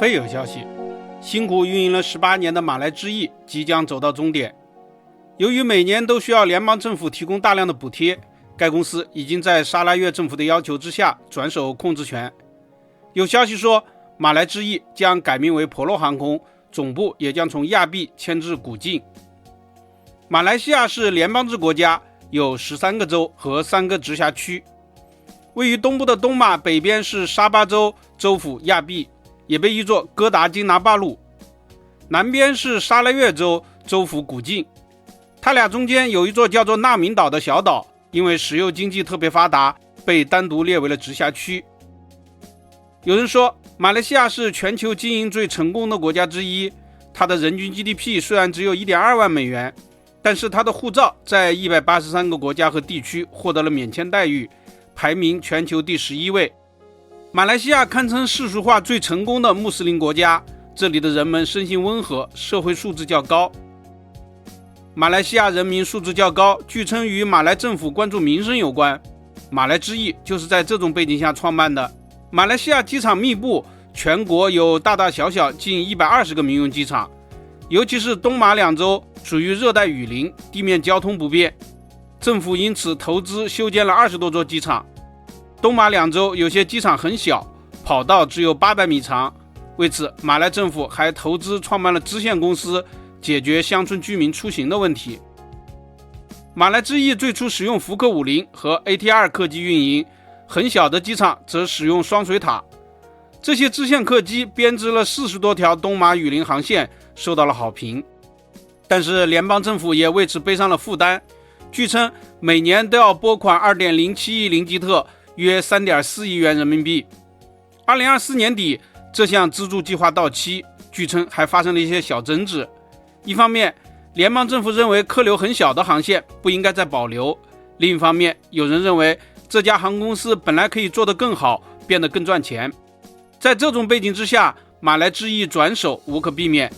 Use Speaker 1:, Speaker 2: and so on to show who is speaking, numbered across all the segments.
Speaker 1: 非有消息，辛苦运营了18年的马来之翼即将走到终点。由于每年都需要联邦政府提供大量的补贴，该公司已经在沙拉越政府的要求之下转手控制权。有消息说，马来之翼将改名为婆罗航空，总部也将从亚庇迁至古晋。马来西亚是联邦制国家，有13个州和3个直辖区。位于东部的东马北边是沙巴州州府亚庇，也被译作哥达金拿巴鲁；南边是沙拉越州州府古晋。它俩中间有一座叫做纳明岛的小岛，因为石油经济特别发达，被单独列为了直辖区。有人说，马来西亚是全球经营最成功的国家之一，它的人均 GDP 虽然只有 1.2 万美元，但是它的护照在183个国家和地区获得了免签待遇，排名全球第11位。马来西亚堪称世俗化最成功的穆斯林国家，这里的人们生性温和，社会素质较高。马来西亚人民素质较高，据称与马来政府关注民生有关。马来之翼就是在这种背景下创办的。马来西亚机场密布，全国有大大小小近120个民用机场，尤其是东马两州属于热带雨林，地面交通不便，政府因此投资修建了20多座机场。东马两州有些机场很小，跑道只有800米长，为此马来政府还投资创办了支线公司，解决乡村居民出行的问题。马来之翼最初使用福克50和 ATR 客机运营，很小的机场则使用双水塔。这些支线客机编织了40多条东马雨林航线，受到了好评。但是联邦政府也为此背上了负担，据称每年都要拨款 2.07 亿林吉特，约 3.4 亿元人民币。2024年底，这项资助计划到期，据称还发生了一些小争执。一方面，联邦政府认为客流很小的航线不应该再保留，另一方面，有人认为这家航空公司本来可以做得更好，变得更赚钱。在这种背景之下，马来之翼转手无可避免，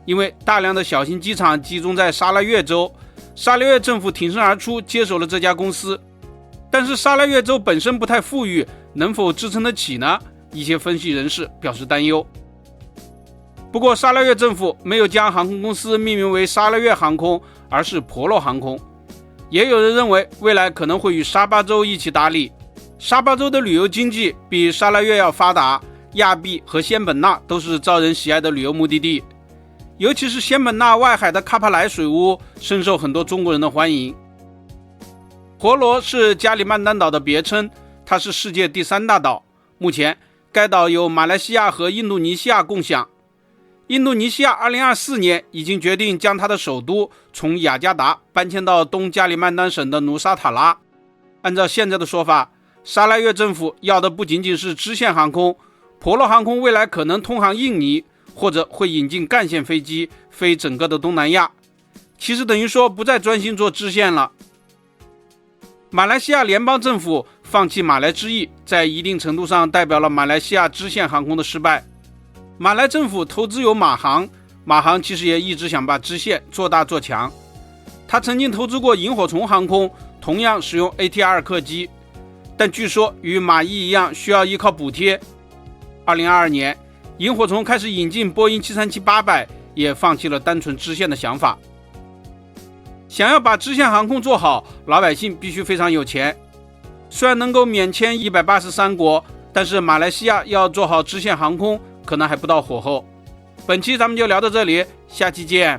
Speaker 1: 因为大量的小型机场集中在沙拉越州，沙拉越政府挺身而出接手了这家公司。但是沙拉越州本身不太富裕，能否支撑得起呢？一些分析人士表示担忧。不过沙拉越政府没有将航空公司命名为沙拉越航空，而是婆罗航空。也有人认为未来可能会与沙巴州一起打理。沙巴州的旅游经济比沙拉越要发达，亚庇和仙本那都是招人喜爱的旅游目的地，尤其是仙本那外海的卡帕莱水屋深受很多中国人的欢迎。婆罗是加里曼丹岛的别称，它是世界第3大岛，目前该岛由马来西亚和印度尼西亚共享。印度尼西亚2024年已经决定将它的首都从雅加达搬迁到东加里曼丹省的努沙塔拉。按照现在的说法，沙拉越政府要的不仅仅是支线航空，婆罗航空未来可能通航印尼，或者会引进干线飞机飞整个的东南亚，其实等于说不再专心做支线了。马来西亚联邦政府放弃马来之翼，在一定程度上代表了马来西亚支线航空的失败。马来政府投资有马航，马航其实也一直想把支线做大做强。他曾经投资过萤火虫航空，同样使用 ATR 客机，但据说与马翼一样需要依靠补贴。2022年，萤火虫开始引进波音737-800，也放弃了单纯支线的想法。想要把支线航空做好，老百姓必须非常有钱。虽然能够免签183国，但是马来西亚要做好支线航空，可能还不到火候。本期咱们就聊到这里，下期见。